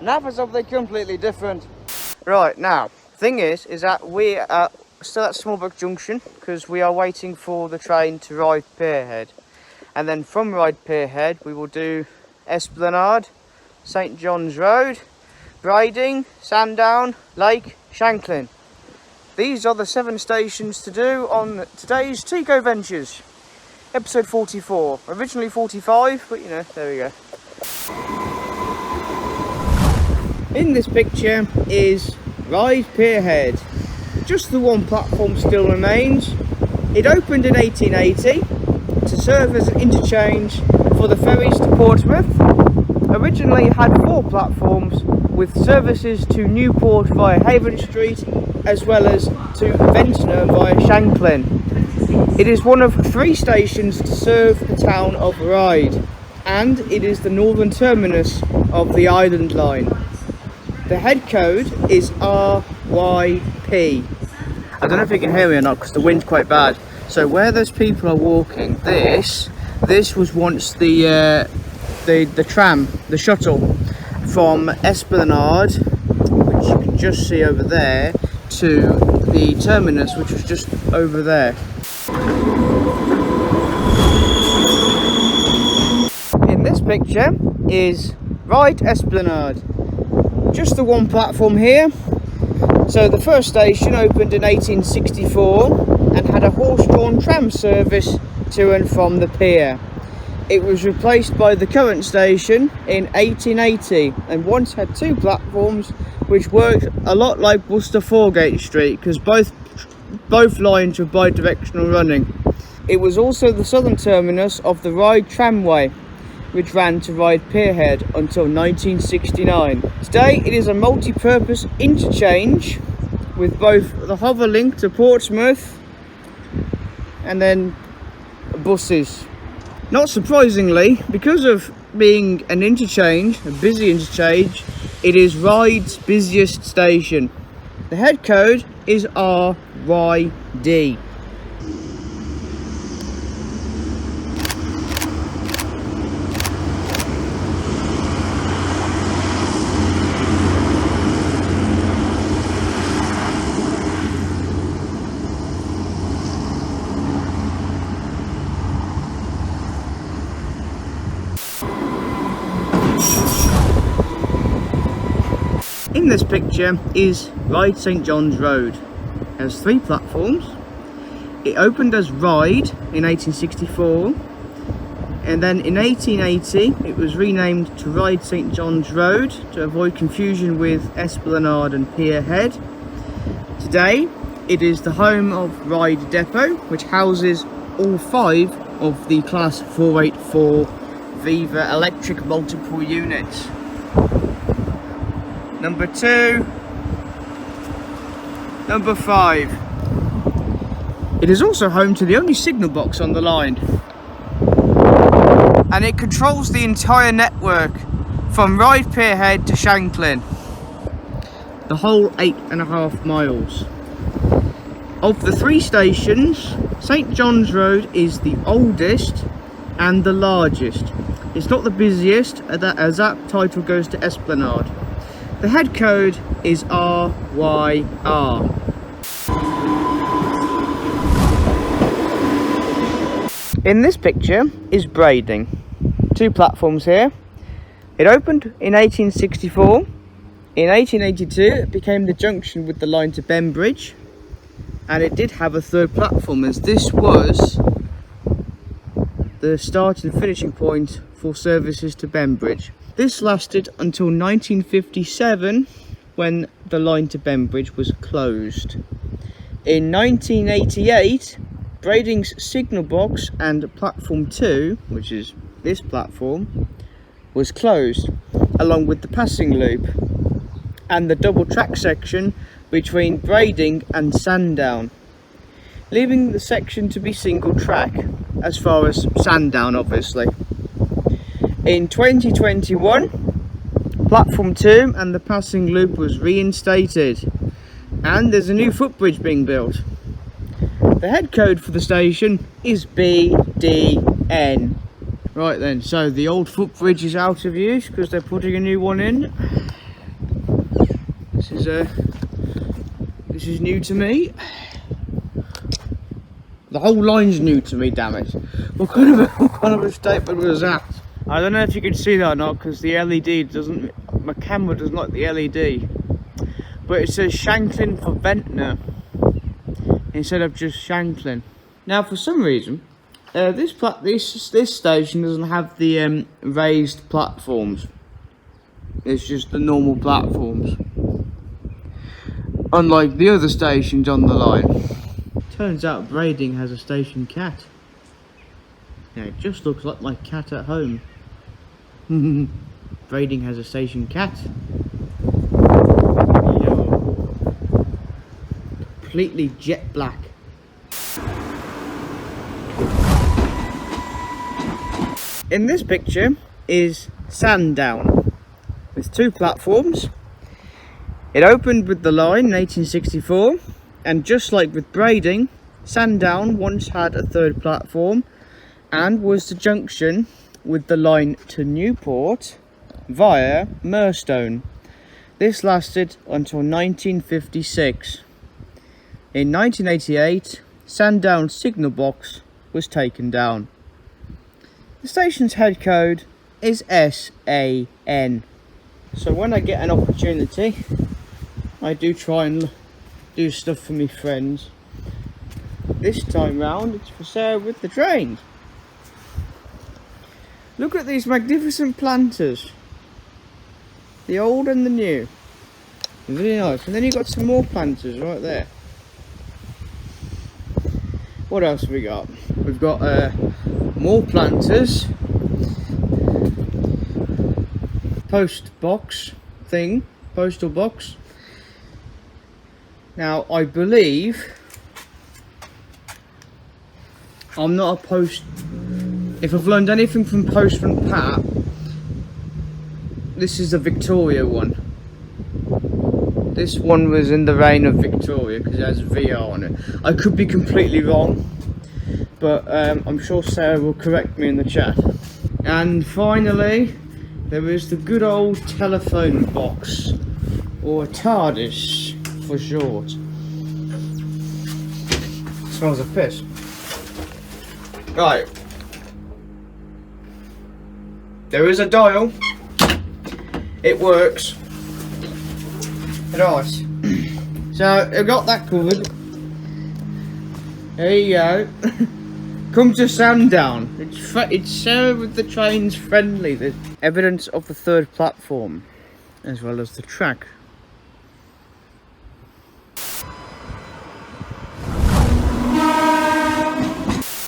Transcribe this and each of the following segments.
Nav is something completely different. Right, now, thing is that we are still at Smallbrook Junction because we are waiting for the train to Ryde Pierhead. And then from Ryde Pierhead, we will do Esplanade, St John's Road, Ryde, Sandown, Lake, Shanklin. These are the 7 stations to do on today's Viva Ventures. Episode 44. Originally 45, but you know, there we go. In this picture is Ryde Pierhead. Just the one platform still remains. It opened in 1880 to serve as an interchange for the ferries to Portsmouth. Originally it had 4 platforms with services to Newport via Haven Street as well as to Ventnor via Shanklin. It is one of 3 stations to serve the town of Ryde, and it is the northern terminus of the Island Line. The head code is RYP. I don't know if you can hear me or not because the wind's quite bad. So where those people are walking, this was once the tram, the shuttle from Esplanade, which you can just see over there, to the terminus, which was just over there. In this picture is Ryde Esplanade. Just the one platform here. So the first station opened in 1864 and had a horse-drawn tram service to and from the pier. It was replaced by the current station in 1880 and once had 2 platforms which worked a lot like Worcester Foregate Street because both lines were bi-directional running. It was also the southern terminus of the Ryde tramway, which ran to Ryde Pierhead until 1969. Today it is a multi-purpose interchange with both the hover link to Portsmouth and then buses. Not surprisingly, because of being an interchange, a busy interchange, it is Ryde's busiest station. The head code is RYD. In this picture is Ryde St John's Road. It has 3 platforms. It opened as Ryde in 1864 and then in 1880 it was renamed to Ryde St John's Road to avoid confusion with Esplanade and Pier Head. Today it is the home of Ryde Depot, which houses all 5 of the Class 484 Viva electric multiple units. Number 2, number 5. It is also home to the only signal box on the line. And it controls the entire network from Ryde Pierhead to Shanklin. The whole 8.5 miles. Of the 3 stations, St John's Road is the oldest and the largest. It's not the busiest, as that title goes to Esplanade. The head code is RYR. In this picture is Brading. 2 platforms here. It opened in 1864. In 1882 it became the junction with the line to Bembridge. And it did have a 3rd platform, as this was the start and finishing point for services to Bembridge. This lasted until 1957 when the line to Bembridge was closed. In 1988, Brading's signal box and platform 2, which is this platform, was closed, along with the passing loop and the double track section between Brading and Sandown, leaving the section to be single track, as far as Sandown obviously. In 2021, platform 2 and the passing loop was reinstated, and there's a new footbridge being built. The head code for the station is BDN. Right then, so the old footbridge is out of use because they're putting a new one in. This is new to me. The whole line's new to me, damn it. What kind of a statement was that? I don't know if you can see that or not, because the LED doesn't, my camera doesn't like the LED. But it says Shanklin for Ventnor instead of just Shanklin. Now, for some reason, this station doesn't have the raised platforms. It's just the normal platforms, unlike the other stations on the line. Turns out Brading has a station cat. Yeah, it just looks like my cat at home. Brading has a station cat. Completely jet black. In this picture is Sandown with 2 platforms. It opened with the line in 1864, and just like with Brading, Sandown once had a 3rd platform and was the junction with the line to Newport via Mirstone. This lasted until 1956. In 1988, Sandown's signal box was taken down. The station's head code is SAN. So when I get an opportunity, I do try and do stuff for my friends. This time round, it's for Sarah with the trains. Look at these magnificent planters. The old and the new. Really nice. And then you've got some more planters right there. What else have we got? We've got more planters. Postal box. Now, I believe I'm not a post. If I've learned anything from Postman Pat, this is a Victoria one. This one was in the reign of Victoria because it has VR on it. I could be completely wrong, but I'm sure Sarah will correct me in the chat. And finally, there is the good old telephone box, or TARDIS for short. Smells of piss. Right. There is a dial. It works. Right. So I've got that covered. There you go. Come to Sandown. It's Sarah with the trains friendly. There's evidence of the 3rd platform, as well as the track.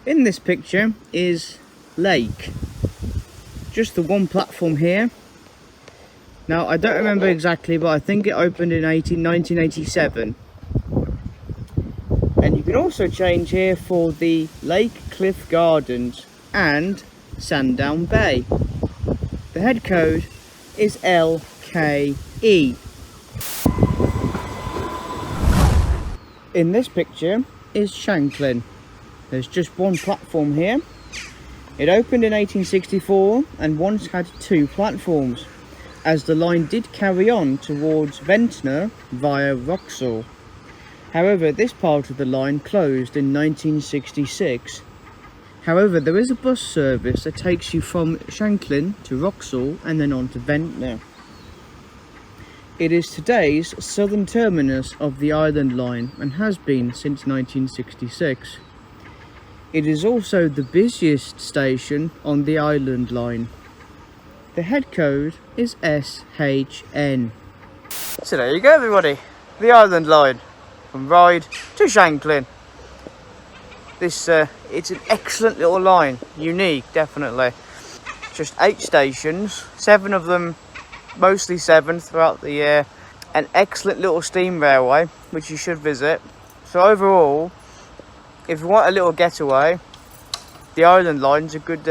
In this picture is Lake. Just the 1 platform here. Now, I don't remember exactly, but I think it opened in 1987. And you can also change here for the Lake Cliff Gardens and Sandown Bay. The head code is LKE. In this picture is Shanklin. There's just 1 platform here. It opened in 1864 and once had 2 platforms, as the line did carry on towards Ventnor via Wroxall. However, this part of the line closed in 1966. However, there is a bus service that takes you from Shanklin to Wroxall and then on to Ventnor. It is today's southern terminus of the Island Line and has been since 1966. It is also the busiest station on the Island Line. The head code is SHN. So there you go, everybody. The Island Line from Ryde to Shanklin. It's an excellent little line, unique, definitely. Just 8 stations, 7 of them, mostly 7 throughout the year. An excellent little steam railway, which you should visit. So overall, if you want a little getaway, the Island Line's a good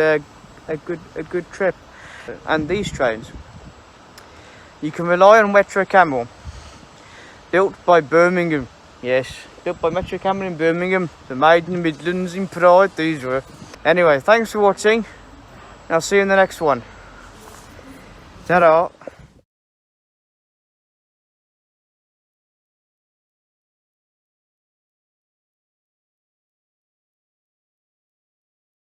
trip. And these trains, you can rely on Metro Camel, built by Birmingham. Yes, built by Metro Camel in Birmingham. The made in the Midlands in pride, these were. Anyway, thanks for watching. I'll see you in the next one. Ta-da.